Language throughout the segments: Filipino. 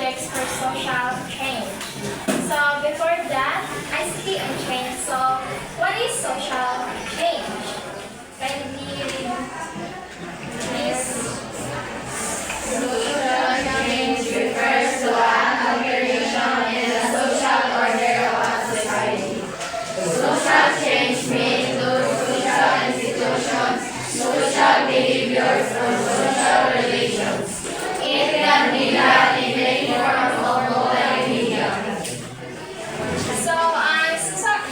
projects for social change. So before that, ICT and change. So what is social change? Kindly read this. Social change refers to an alteration in the social order of a society. Social change may include social institutions, social behaviors, or social relations. It can be done in many forms of multimedia.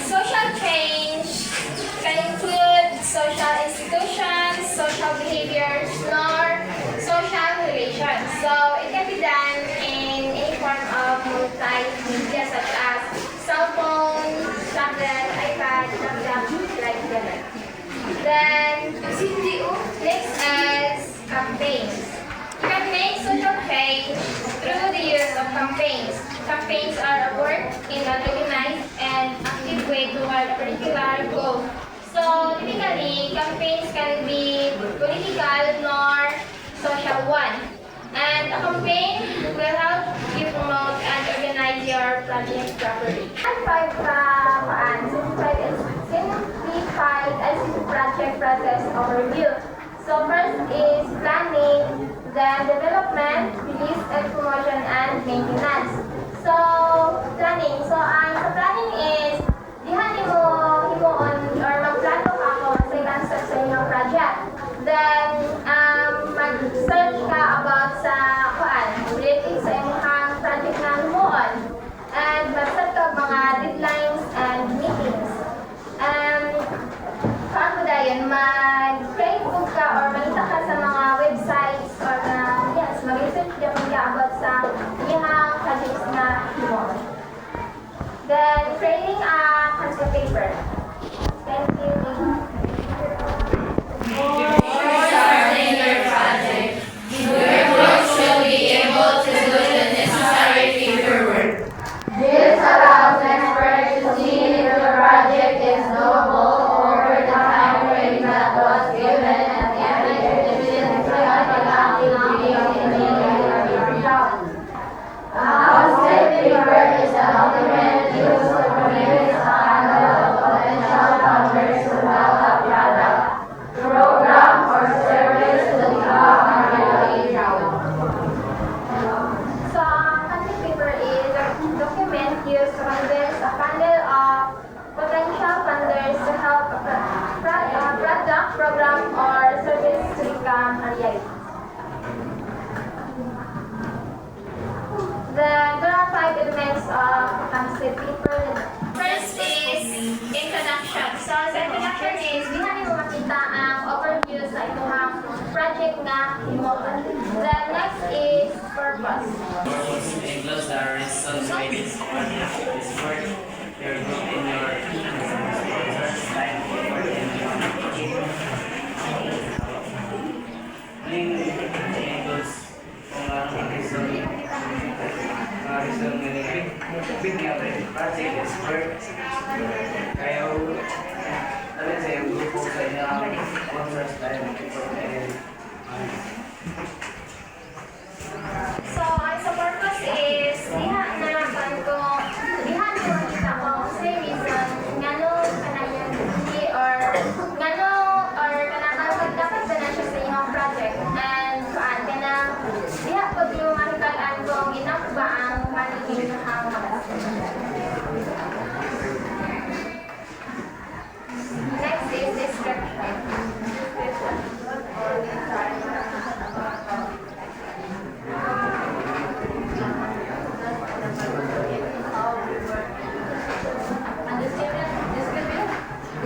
Social change can include social institutions, social behaviors, nor social relations. So it can be done in any form of multimedia such as cell phone, tablet, iPad, laptop, like that. Then next is campaigns. You can make social change through the use of campaigns. Campaigns are a work in an organized and active way toward a particular goal. So typically, campaigns can be political nor social one. And a campaign will help you promote and organize your project properly. Simplified ICT project process overview. So first is planning, then development, release and promotion, and maintenance. So planning. So sa planning is dihan himuon or magplano ka kung sa i-concept sa inyong project. Then mag-search ka about sa related sa inyong project na himuon. And mag-set ka mga deadlines and meetings. Paano dayon, mag-create book ka or magita ka sa mga websites or mag-research ka about sa iyang projects na himuon. Then, creating a concept paper. Thank you. Before starting your project, your group should be able to do the necessary paperwork. This allows experts to see if the project is doable over the time frame that was given and if it is significantly a concept paper is a document used to convince a handful of potential funders to have a product, program, or service to become a reality. So, concept paper is a document used to convince a panel of potential funders to help a product, program, or service to become a reality. Then, there are 5 elements of concept paper. First is introduction. So, sa introduction is, dihan mo makita ang overview sa inyong project na himuon. Then, next is purpose. Purpose includes the responsibilities of this work, your group in your sponsors, time for includes kung ang reason nila project is work. Kaya alin sa yung grupo sa inyong sponsors, time So, sa purpose is, dihan mo makita kung sa reason, ngano kanayan hindi or ngano or kanang dapat na siya sa inyong project. And kuan diha po yung mahibagaan kung enough ba ang managing ang Next is description.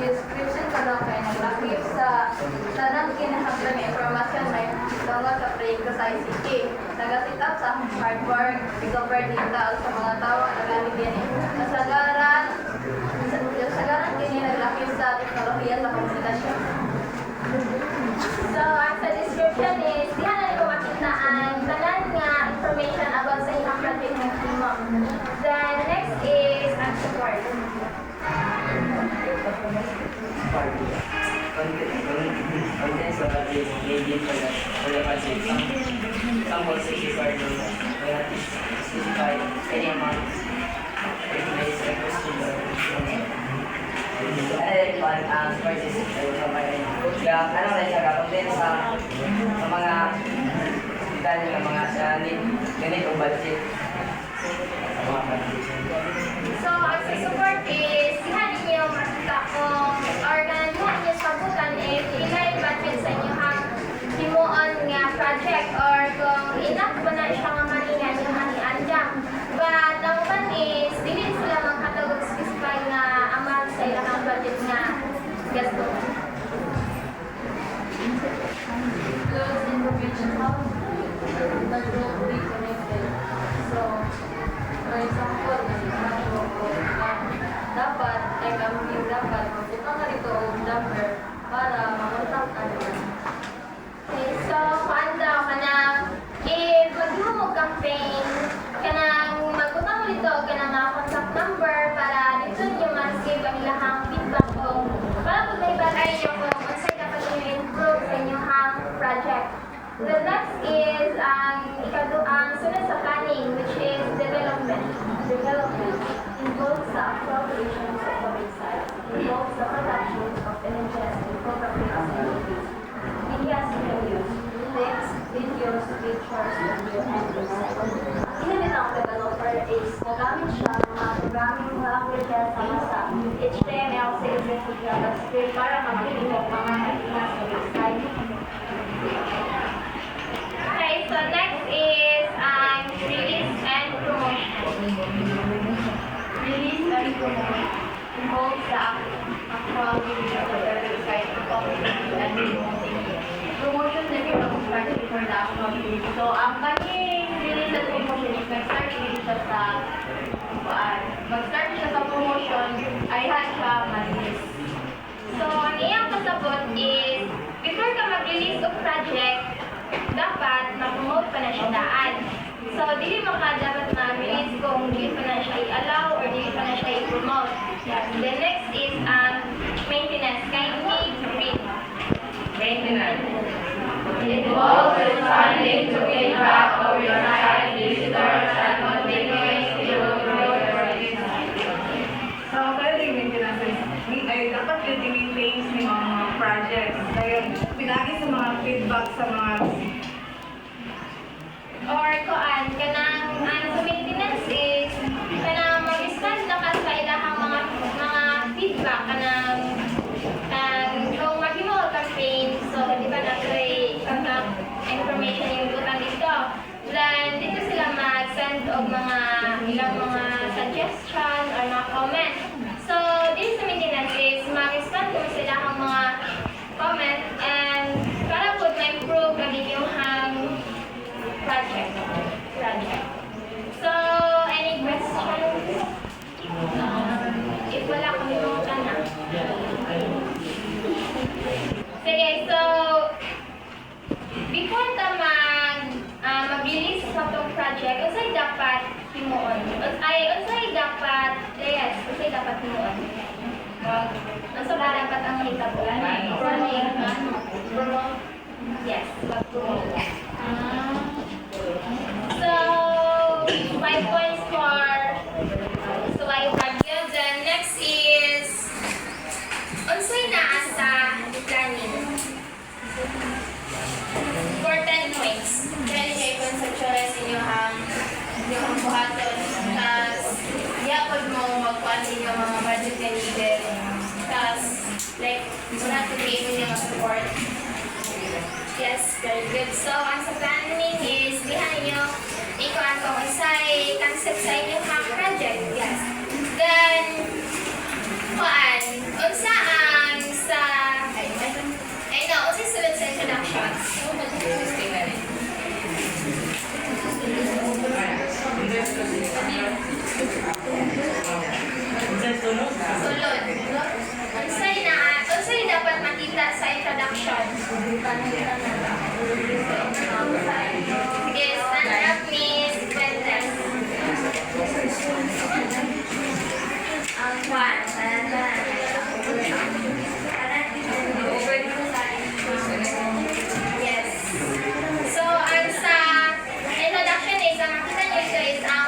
Description ka daw kay naglakip sa tanang kinahanglan ng impormasyon may tungkol sa proyekto sa ICT. Nag-set up sa hardware, recover data sa mga tao na gamit din. Kasagaran kini naglakip sa teknolohiya sa komunikasyon. So, ang sa description is, diyan na makita ang tanan nga information about sa inyong project ng team. Then, next is ang support. Content sa project engine for the project. Example, 64 may specify any amounts if may say question or participate sa mga ano na siya kapag din sa mga dahil ng mga sa ganito budget sa mga budget. So, ang sa support is, dihan ninyo makita kung, or dihan ninyo sabutan if ilay budget sa inyo hang himuon nga project or kung enough ba na siya nga manina nyo hanianja. But, ang one is, dili sila magkatawag specify na amount sa ilang budget nga gasto. Those information how that will be connected. So, for example, dapat, ay kami dapat, magpunta ka rito o number para mamuntak ka naman. Okay, so, kuan daw, kanang, if maghumog campaign, kanang magpunta mo dito, kanang mga contact number para dito nyo mas-give ang ilahang feedback o para kung may bagay nyo kung unsay dapat nyo improve sa inyong project. The next is ang sunod sa planning, which is development. Development involves the appropriations of the website, involves the production of images, infographics, activities, media scenarios, text, videos, pictures, audio, and website. Ginamit ang developer is nagamit siya ng mga programming languages sa HTML, CSS, JavaScript para mag-develop mga ideas sa website. Okay, so next is release and promotion. Release and promotion involves the actual release of the website, publishing and promoting. Promotion never started before the actual release. So, ang kanyang release at promotion is mag-start siya sa mag-start siya sa promotion, ay siya mag-release. So, ang iyang kasabot is, before ka mag-release of project, dapat ma-promote pa na siya daan. So, dili mo ka dapat ma-release kung dili pa na siya i-allow or dili pa na siya i-promote. The next is maintenance. Kindly read. Maintenance. It involves responding to feedback of your site visitors and continuing to improve your business. So, kaya yung maintenance ay dapat yung i-maintain ng mga projects. Kaya pinagi sa mga feedback sa mga Or kuan kanang sa maintenance is kanang mag-respond na ka sa ilahang mga feedback kanang kung mag-email campaign, so di ba nakoy contact information yung butang dito. Then dito sila mag-send og ilang mga suggestion or mga comment. So dito sa maintenance is mag-respond ko sa ilahang mga comment and para po ma-improve magiging project. So, any questions? If wala, kalimutan na. Sige, so, before ta mag-release sa itong project, unsay dapat himuon? Unsay dapat himuon? Unsa ba dapat ang hitabo? Promote? Yes, mag-promote. So, 5 points for slide review. Then next is unsay naa sa planning. For 10 points. Kaya niyo i-conceptualize inyong buhaton. Tapos, yapod mo magkuhan ninyo mga budget na needed. Tapos, like, muna to be able nyo support. Yes, very good. So, ang sa planning is, dihan nyo, ikuan kung unsay concept sa inyong project. Yes. Then, kuan, unsa ang sa, unsay sulod sa introductions? Sulod. Unsay dapat makita sa introduction? Sige, stand up, Miss Fuentes. Ang kwan. Yes. So, ang sa introduction is, ang makita nyo ito is ang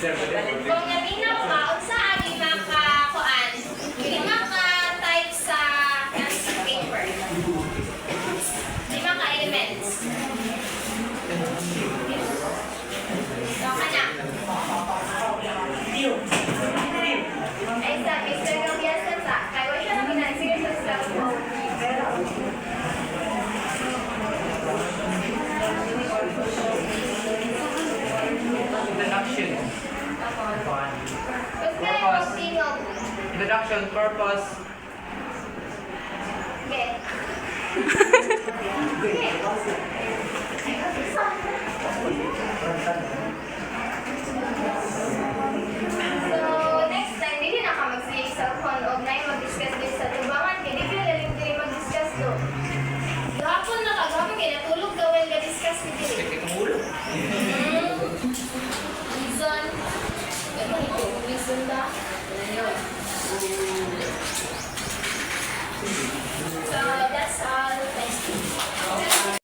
Kung naminaw ka, unsa agi makakuan? Lima ka type sa paper. Lima ka elements. So, kana. Ay, sa Mr. Gabiasan sa. Kaya wala siya na pinansigil sa cellphone. Introduction. Tapos kaya mag-tingog. Introduction, purpose. Okay. So, next time, hindi na ka mag-switch cellphone o na mag-discuss din sa tubangan. Hindi ka lalim din mag-discuss do. Gahapon na ka, gahapon kayo natulog gawin ka-discuss ni Dili. Reason. Ano ito? Reason ba? Ano yun?